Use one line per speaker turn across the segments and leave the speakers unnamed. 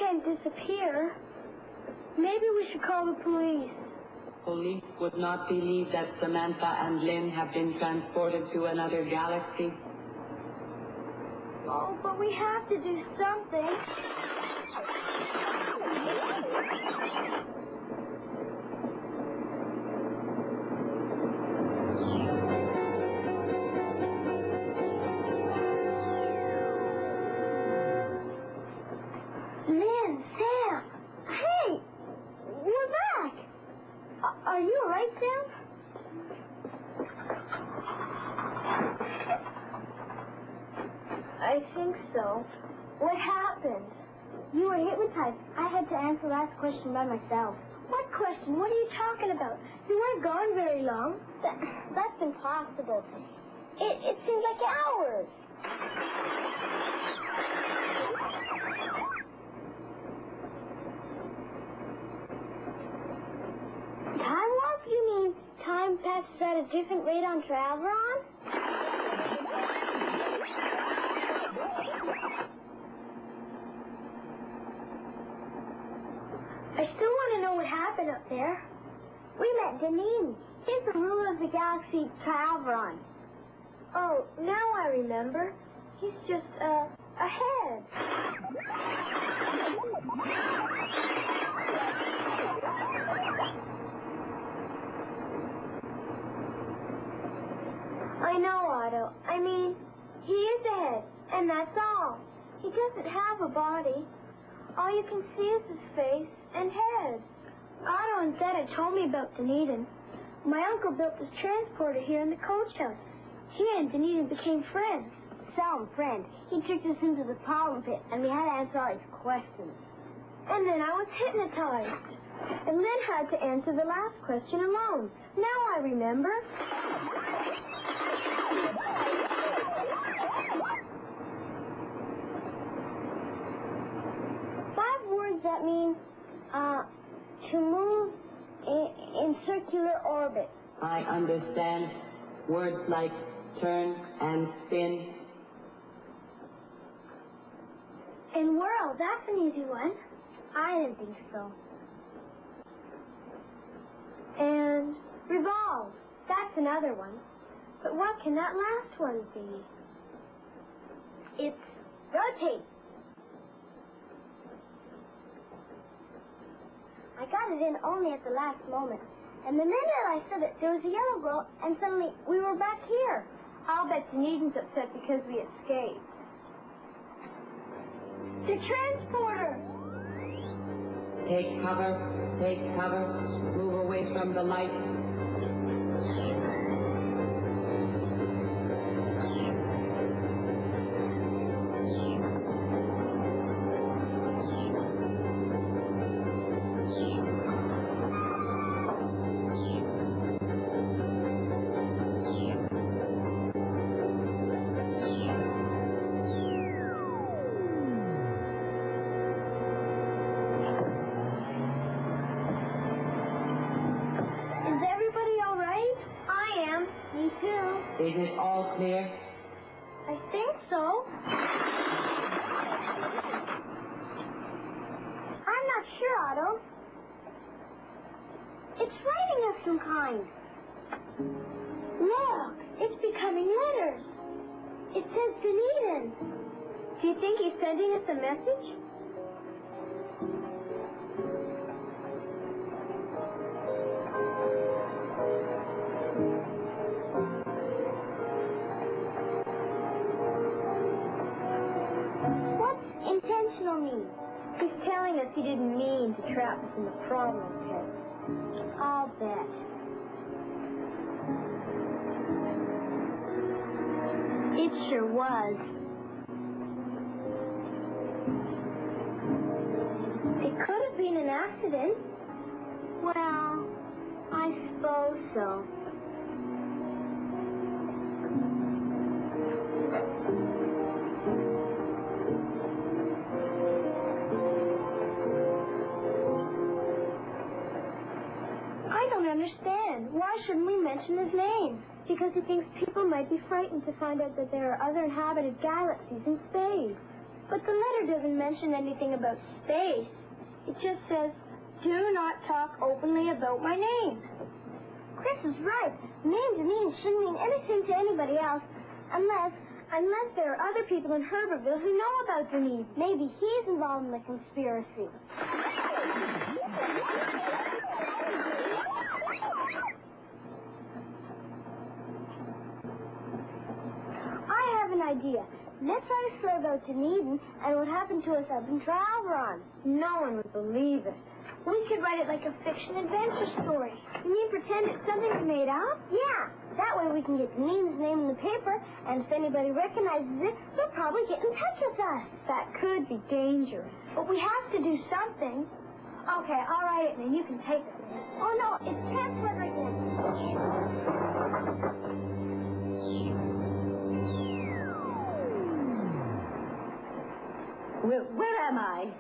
and disappear. Maybe we should call the police.
Police would not believe that Samantha and Lynn have been transported to another galaxy.
Oh, but we have to do something. Lynn, Sam, hey, we're back. Are you all right, Sam? I think so. What happened? You were hypnotized. I had to answer the last question by myself. What question? What are you talking about? You weren't gone very long. That's impossible. It seems like hours. Time warp? You mean time passes at a different rate on Traveron? I still want to know what happened up there. We met Duneedon. He's the ruler of the galaxy Traveron. Oh, now I remember. He's just, a head. I know, Otto. I mean, he is a head, and that's all. He doesn't have a body. All you can see is his face and head. Otto and Zed had told me about Duneedon. My uncle built this transporter here in the coach house. He and Duneedon became friends. Friend. He tricked us into the problem pit, and we had to answer all his questions. And then I was hypnotized. And Lynn had to answer the last question alone. Now I remember. Five words that mean, to move in circular orbit.
I understand words like turn and spin.
And whirl, that's an easy one. I didn't think so. And revolve, that's another one. But what can that last one be? It's rotate. I got it in only at the last moment. And the minute I said it, there was a yellow glow, and suddenly we were back here. I'll bet Duneedon's upset because we escaped. The transporter!
Take cover, move away from the light. Is it all clear?
I think so. I'm not sure, Otto. It's writing of some kind. Look, it's becoming letters. It says Duneedon. Do you think he's sending us a message? He's telling us he didn't mean to trap us in the problem pit. I'll bet. It sure was. It could have been an accident. Well, I suppose so. Understand. Why shouldn't we mention his name? Because he thinks people might be frightened to find out that there are other inhabited galaxies in space. But the letter doesn't mention anything about space. It just says, do not talk openly about my name. Chris is right. The name Duneedon shouldn't mean anything to anybody else unless there are other people in Herbertville who know about Duneedon. Maybe he's involved in the conspiracy. I have an idea. Let's write a story about Duneedon and what happened to us up in Tralveron. No one would believe it. We could write it like a fiction adventure story. You mean pretend it's something we made up? Yeah. That way we can get Duneedon's name in the paper, and if anybody recognizes it, they'll probably get in touch with us. That could be dangerous. But we have to do something. Okay, I'll write it and you can take it. Oh, no, it's transporter again.
Where am I?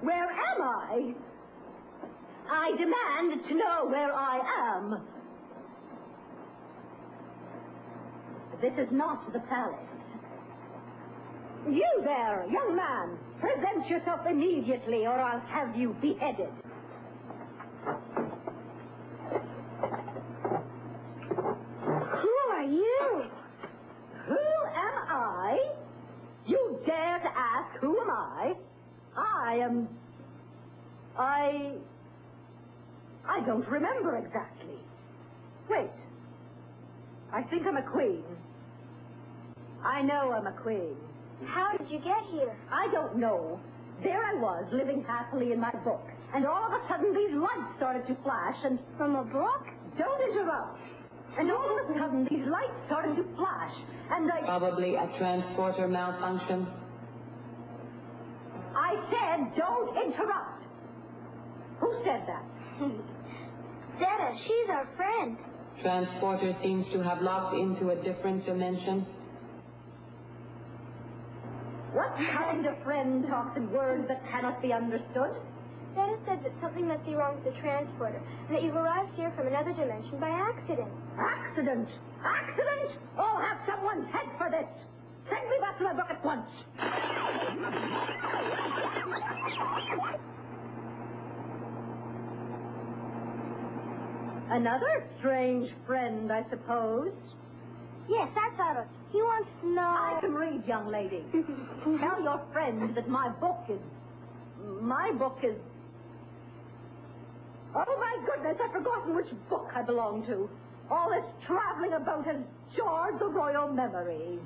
Where am I? I demand to know where I am. This is not the palace. You there, young man, present yourself immediately or I'll have you beheaded.
Who are you?
Who am I? You dare to ask, who am I? I don't remember exactly. Wait. I think I'm a queen. I know I'm a queen.
How did you get here?
I don't know. There I was, living happily in my book. And all of a sudden these lights started to flash and...
From a book?
Don't interrupt. And all of a sudden these lights started to flash. And I...
Probably a transporter malfunction.
I said don't interrupt. Who said that?
Dada, she's our friend.
Transporter seems to have locked into a different dimension.
What kind of friend talks in words that cannot be understood?
Dada said that something must be wrong with the transporter, and that you've arrived here from another dimension by accident.
Accident? Accident? I'll have someone's head for this. Send me back to my book at once. Another strange friend, I suppose.
Yes, that's Otto. He wants to know...
I can read, young lady. Tell your friend that my book is... Oh, my goodness, I've forgotten which book I belong to. All this traveling about has jarred the royal memory.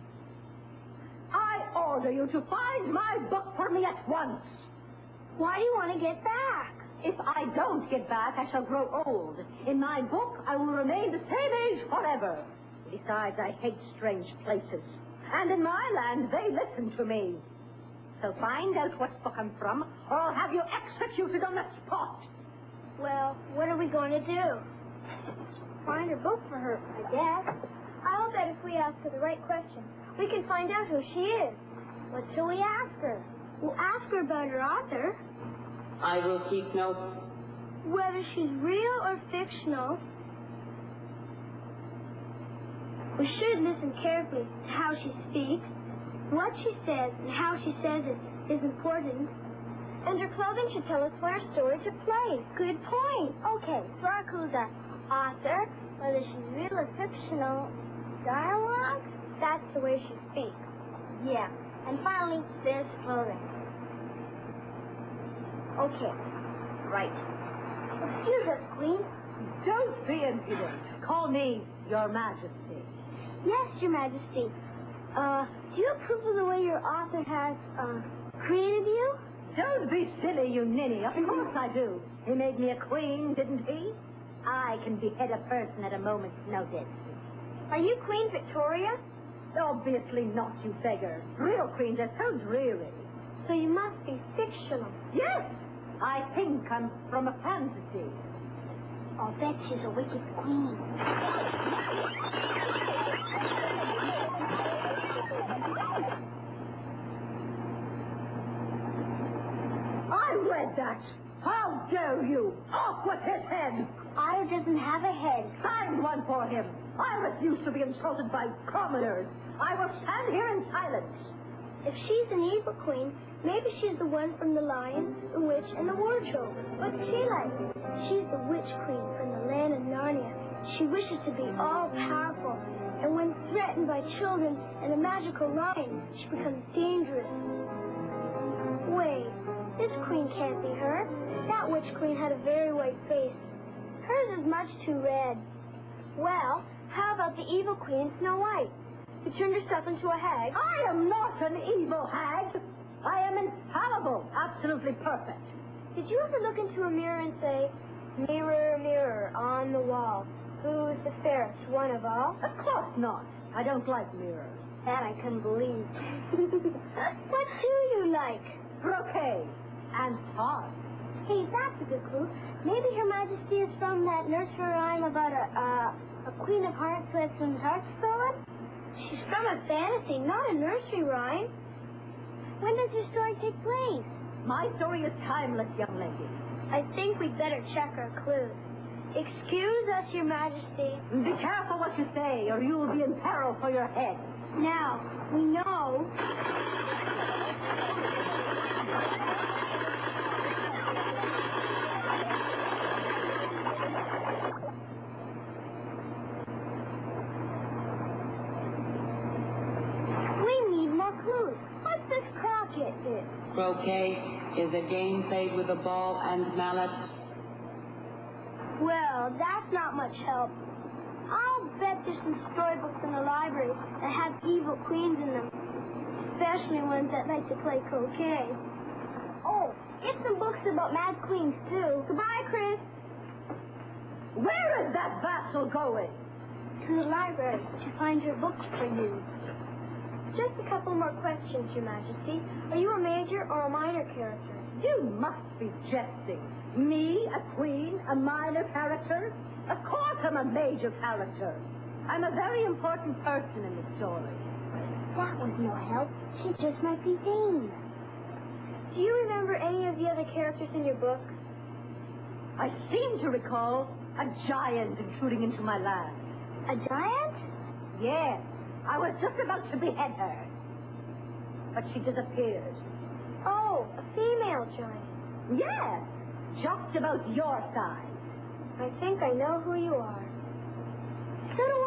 I order you to find my book for me at once.
Why do you want to get back?
If I don't get back, I shall grow old. In my book, I will remain the same age forever. Besides, I hate strange places. And in my land, they listen to me. So find out what book I'm from, or I'll have you executed on the spot.
Well, what are we going to do? Find her book for her, I guess. I'll bet if we ask her the right question, we can find out who she is. What shall we ask her? We'll ask her about her author.
I will keep notes.
Whether she's real or fictional. We should listen carefully to how she speaks. What she says and how she says it is important. And her clothing should tell us when our story took place. Good point. Okay, so our clues are author, whether she's real or fictional, dialogue, that's the way she speaks. Yeah, and finally, there's clothing. Okay, right. Excuse us, Queen.
Don't be impudent. Call me Your Majesty.
Yes, Your Majesty. Do you approve of the way your author has, created you?
Don't be silly, you ninny. Of course I do. He made me a queen, didn't he? I can behead a person at a moment's notice.
Are you Queen Victoria?
Obviously not, you beggar. Real queens are so dreary.
So you must be fictional.
Yes, I think I'm from a fantasy.
I'll bet she's a wicked queen.
I read that. How dare you? Off with his head.
Otto doesn't have a head.
Find one for him. I refuse to be insulted by commoners. I will stand here in silence.
If she's an evil queen, maybe she's the one from the Lion, the Witch, and the Wardrobe. What's she like? She's the Witch Queen from the land of Narnia. She wishes to be all-powerful, and when threatened by children and a magical lion, she becomes dangerous. Wait, this queen can't be her. That Witch Queen had a very white face. Hers is much too red. Well, how about the evil queen, Snow White, who turned herself into a hag?
I am not an evil hag. I am infallible, absolutely perfect.
Did you ever look into a mirror and say, "Mirror, mirror on the wall, who's the fairest one of all?"
Of course not. I don't like mirrors.
That I can believe. What do you like?
Brocade and tarts.
Hey, that's a good clue. Maybe Her Majesty is from that nursery rhyme about a queen of hearts who had some hearts stolen? She's from a fantasy, not a nursery rhyme. When does your story take place?
My story is timeless, young lady.
I think we'd better check our clues. Excuse us, Your Majesty.
Be careful what you say, or you will be in peril for your head.
Now, we know... We need more clues. What's this croquet bit?
Croquet is a game played with a ball and mallet.
Well, that's not much help. I'll bet there's some storybooks in the library that have evil queens in them, especially ones that like to play croquet. Oh, get some books about mad queens, too. Goodbye, Chris.
Where is that vassal going?
To the library to find your books for you. Just a couple more questions, Your Majesty. Are you a major or a minor character?
You must be jesting. Me, a queen, a minor character? Of course I'm a major character. I'm a very important person in the story.
That was no help. She just might be vain. Do you remember any of the other characters in your book?
I seem to recall a giant intruding into my land.
A giant?
Yes, I was just about to behead her. But she disappeared.
Oh, a female giant.
Yes, just about your size.
I think I know who you are. So do